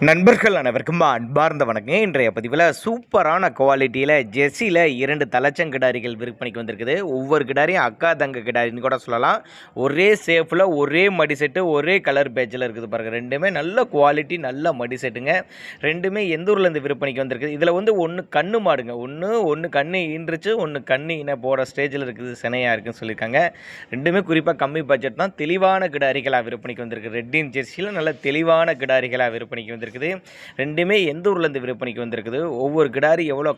நண்பர்கள் அனைவருக்கும் அன்பார்ந்த வணக்கம். இன்றைய பதிவில் சூப்பரான குவாலிட்டியில் ஜெர்சியில் 2 தலைச்சங்கிடாரிகள் விற்பனைக்கு வந்திருக்குது. ஒவ்வொரு கிடாரியும் அக்கா தங்க கிடாரின்னு கூட சொல்லலாம். ஒரே சேஃபில் ஒரே மடி செட்டு ஒரே கலர் பேட்சில் இருக்குது பாருங்கள். ரெண்டுமே நல்ல குவாலிட்டி நல்ல மடி செட்டுங்க. ரெண்டுமே எந்த ஊர்லேருந்து விற்பனைக்கு வந்திருக்குது. இதில் வந்து ஒன்று கண்ணு மாடுங்க, ஒன்று கண்ணு ஈன்றுச்சு, ஒன்று கண்ணு இன போகிற ஸ்டேஜில் இருக்குது, சினையாக இருக்குதுன்னு சொல்லியிருக்காங்க. ரெண்டுமே குறிப்பாக கம்மி பட்ஜெட் தான். தெளிவான கிடாரிகளாக விற்பனைக்கு வந்திருக்கு. ரெட்டின் ஜெர்சியில் நல்ல தெளிவான கிடாரிகளாக விற்பனைக்கு வந்திருக்கு. ரெண்டுமே எந்த ஊர்லேருந்து விற்பனைக்கு வந்திருக்குது, ஒவ்வொரு கிடாரி எவ்வளோ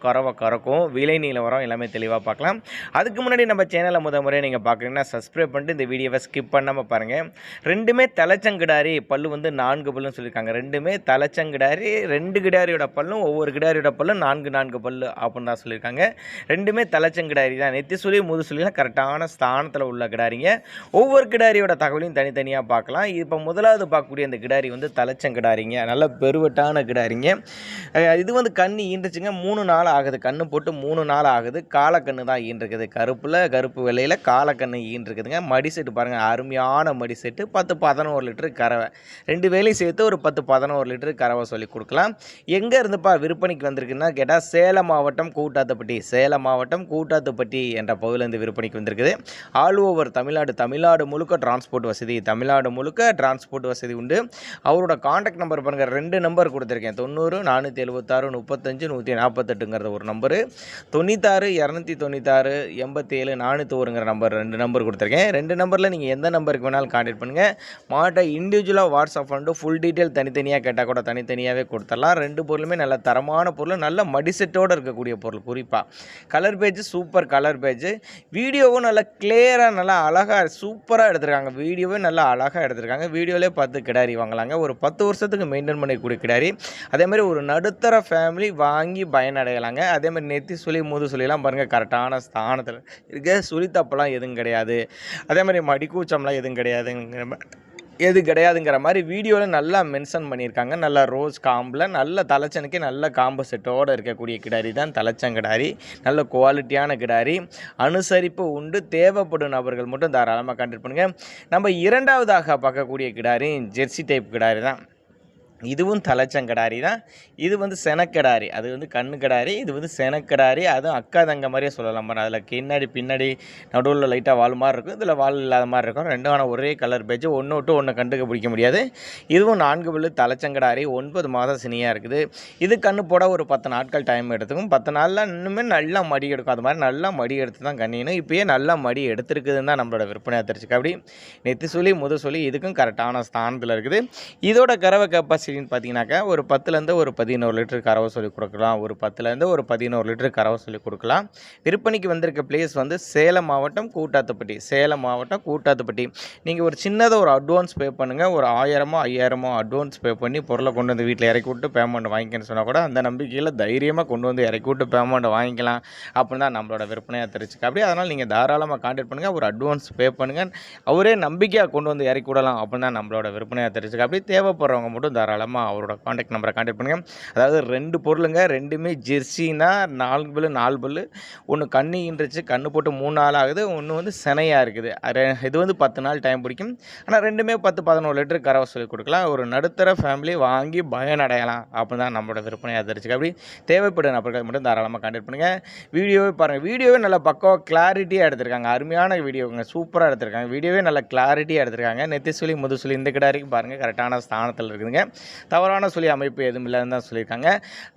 கறக்கும், விலை நிலவரம் எல்லாமே தெளிவாக பார்க்கலாம். அதுக்கு முன்னாடி நம்ம சேனலை முறை நீங்கள் பார்க்குறீங்கன்னா சப்ஸ்கிரைப் பண்ணிட்டு இந்த வீடியோவை ஸ்கிப் பண்ணாமல் பாருங்கள். ரெண்டுமே தலைச்சங்கிடாரி, பல்லு வந்து 4 பல்லுன்னு சொல்லியிருக்காங்க. ரெண்டுமே தலைச்சங்கிடாரி, 2 கிடாரியோட பல்லும் ஒவ்வொரு கிடாரியோட பல்லும் 4 பல்லு அப்படின்னு தான் சொல்லியிருக்காங்க. ரெண்டுமே தலைச்சங்கிடாரி தான். நெத்தி சுழி முது சுழிலாம் கரெக்டான ஸ்தானத்தில் உள்ள கிடாரிங்க. ஒவ்வொரு கிடாரியோட தகவலையும் தனித்தனியாக பார்க்கலாம். இப்போ முதலாவது பார்க்கக்கூடிய அந்த கிடாரி வந்து தலைச்சங்கிடாரிங்க. நல்ல பெருவட்டான கிடாரிங்க. இது வந்து கண்ணு ஈன்றுச்சுங்க. 3 நாள் ஆகுது. கண்ணு போட்டு 3 நாள் ஆகுது. காலக்கண்ணு தான் ஈன்றுக்குது. கருப்பு வெள்ளையில் காலக்கண்ணு ஈன்றுக்குதுங்க. மடி செட்டு பாருங்கள், அருமையான மடி செட்டு. 10-11 லிட்டரு கறவை. 2 வேலையும் சேர்த்து ஒரு 10-11 லிட்டரு கறவை சொல்லி கொடுக்கலாம். எங்கே இருந்துப்பா விற்பனைக்கு வந்திருக்குன்னா கேட்டால் சேலம் மாவட்டம் கூட்டாத்துப்பட்டி என்ற பகுதியிலேருந்து விற்பனைக்கு வந்திருக்குது. ஆல் ஓவர் தமிழ்நாடு முழுக்க டிரான்ஸ்போர்ட் வசதி உண்டு. அவரோட கான்டாக்ட் நம்பர் பாருங்கள், 2 நம்பர் கொடுத்துருக்கேன். 90 476 35 148ங்கிறது ஒரு நம்பரு, 96 296 87 401ங்கிற நம்பர் 2 நம்பர் கொடுத்துருக்கேன். 2 நம்பரில் நீங்கள் எந்த நம்பருக்கு வேணாலும் கான்டாக்ட் பண்ணுங்கள். மாட்டை இண்டிவிஜுவலாக வாட்ஸ்அப் பண்ணிட்டு ஃபுல் டீட்டெயில் தனித்தனியாக கேட்டால் கூட தனித்தனியாகவே கொடுத்துடலாம். 2 பொருளுமே நல்ல தரமான பொருள், நல்ல மடிசெட்டோடு இருக்கக்கூடிய பொருள். குறிப்பாக colour page, super colour page. வீடியோவும் நல்லா கிளியராக நல்லா அழகாக சூப்பராக எடுத்துருக்காங்க. வீடியோவே நல்லா அழகாக எடுத்துருக்காங்க. வீடியோவிலே பார்த்து கிடாரி வாங்கலாங்க. ஒரு 10 வருஷத்துக்கு மெயின்டைன் பண்ணக்கூடிய கிடாரி. அதேமாதிரி ஒரு நடுத்தர ஃபேமிலி வாங்கி பயனடையலாங்க. அதேமாதிரி நெத்தி சுழி முது சுழிலாம் பாருங்கள், கரெக்டான ஸ்தானத்தில் இருக்க. சுழித்தப்பெல்லாம் எதுவும் கிடையாது. அதேமாதிரி மடிக்கூச்சம்லாம் எது கிடையாதுங்கிற மாதிரி வீடியோவில் நல்லா மென்ஷன் பண்ணியிருக்காங்க. நல்ல ரோஸ் காம்பில் நல்ல தலைச்சனுக்கே நல்ல காம்பு செட்டோடு இருக்கக்கூடிய கிடாரி தான் தலைச்சங்கிடாரி. நல்ல குவாலிட்டியான கிடாரி. அனுசரிப்பு உண்டு. தேவைப்படும் நபர்கள் மட்டும் தாராளமாக கான்டாக்ட் பண்ணுங்கள். நம்ம இரண்டாவதாக பார்க்கக்கூடிய கிடாரி ஜெர்சி டைப் கிடாரி தான். இதுவும் தலைச்சங்கிடாரி தான். இது வந்து செனக்கிடாரி. அது வந்து கண்ணு கிடாரி, இது வந்து செனக்கிடாரி. அதுவும் அக்கா தங்க மாதிரியே சொல்லலாம். அதில் பின்னாடி நடுவில் லைட்டாக வால் மாதிரி இருக்கும், இதில் வால் இல்லாத மாதிரி இருக்கும். ரெண்டும் ஒரே கலர் பேஜ். ஒன்று விட்டு ஒன்று கண்டுக்க பிடிக்க முடியாது. இதுவும் 4 பல்லு தலைச்சங்கிடாரி. 9 மாதம் சினியாக இருக்குது. இது கண்ணு போட ஒரு 10 நாட்கள் டைம் எடுத்துக்கும். 10 நாளில் இன்னுமே நல்லா மடி எடுக்கும். அது மாதிரி நல்லா மடி எடுத்து தான் கண்ணினும். இப்போயே நல்லா மடி எடுத்துருக்குதுன்னு தான் நம்மளோட விற்பனையாக தெரிஞ்சுக்க. அப்படி நெத்தி சொல்லி முது சொல்லி இதுக்கும் கரெக்டான ஸ்தானத்தில் இருக்குது. இதோட கறவை கெப்பாசிட்டி பார்த்தீங்கன்னாக்கா ஒரு 10லேருந்து ஒரு 11 லிட்டர் கறவை சொல்லி கொடுக்கலாம். ஒரு 10லேருந்து ஒரு 11 லிட்டர் கறவை சொல்லி கொடுக்கலாம். விற்பனைக்கு வந்திருக்க பிளேஸ் வந்து சேலம் மாவட்டம் கூட்டாத்துப்பட்டி. நீங்கள் ஒரு சின்னதாக ஒரு அட்வான்ஸ் பே பண்ணுங்கள். ஒரு 1000-5000 அட்வான்ஸ் பே பண்ணி பொருளை கொண்டு வந்து வீட்டில் இறக்கி விட்டு பேமெண்ட் வாங்கிக்கன்னு சொன்னால் கூட அந்த நம்பிக்கையில் தைரியமாக கொண்டு வந்து இறக்கி விட்டு பேமெண்ட் வாங்கிக்கலாம் அப்படின்னு தான் நம்மளோட விற்பனையாக தெரிஞ்சுக்க. அப்படியே அதனால் நீங்கள் தாராளமாக கான்டாக்ட் பண்ணுங்கள். ஒரு அட்வான்ஸ் பே பண்ணுங்கள். அவரே நம்பிக்கையாக கொண்டு வந்து இறக்கி விடலாம் அப்படின்னு தான் நம்மளோட விற்பனையாக தெரிஞ்சுக்க. அப்படியே தேவைப்படுறவங்க மட்டும் தாராளமாக அவரோட கான்டாக்ட் நம்பரை கான்டாக்ட் பண்ணுங்கள். அதாவது 2 பொருளுங்க. ரெண்டுமே ஜெர்சினா 4 பல்லு. ஒன்று கண்ணு ஈன்றுச்சு, கண்ணு போட்டு 3 நாள் ஆகுது. ஒன்று வந்து சினையாக இருக்குது. இது வந்து 10 நாள் டைம் பிடிக்கும். ஆனால் ரெண்டுமே 10-11 லிட்டர் கறவை சொல்லி கொடுக்கலாம். ஒரு நடுத்தர ஃபேமிலி வாங்கி பயனடையலாம் அப்படின்னு தான் நம்மளோட விற்பனையாக தெரிஞ்சுக்க. அப்படி தேவைப்படும் நபர்கள் மட்டும் தாராளமாக கான்டாக்ட் பண்ணுங்கள். வீடியோவே பாருங்கள். வீடியோவே நல்லா பக்காவாக கிளாரிட்டியாக எடுத்திருக்காங்க. அருமையான வீடியோங்க, சூப்பராக எடுத்திருக்காங்க. வீடியோவே நல்லா கிளாரிட்டியாக எடுத்திருக்காங்க. நெத்தி சுழி முது சுழி இந்த கிடாரிக்கு பாருங்கள், கரெக்டான ஸ்தானத்தில் இருக்குதுங்க. தவறான சொல்லி அமைப்பு எதுவும் இல்லைன்னு தான் சொல்லியிருக்காங்க.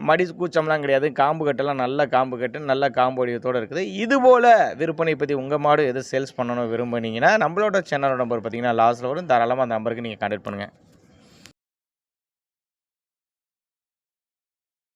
மடி கூச்சம்லாம் கிடையாது. காம்பு கட்டெல்லாம் நல்ல காம்பு கட்டு, நல்ல காம்பு வடிவத்தோடு இருக்குது. இதுபோல் விற்பனை பற்றி உங்கள் மாடு எது சேல்ஸ் பண்ணணும் விரும்புனீங்கன்னா நம்மளோட சேனலோட நம்பர் பார்த்தீங்கன்னா லாஸ்ட்டில் வரும். தாராளமாக அந்த நம்பருக்கு நீங்கள் கான்டாக்ட் பண்ணுங்கள்.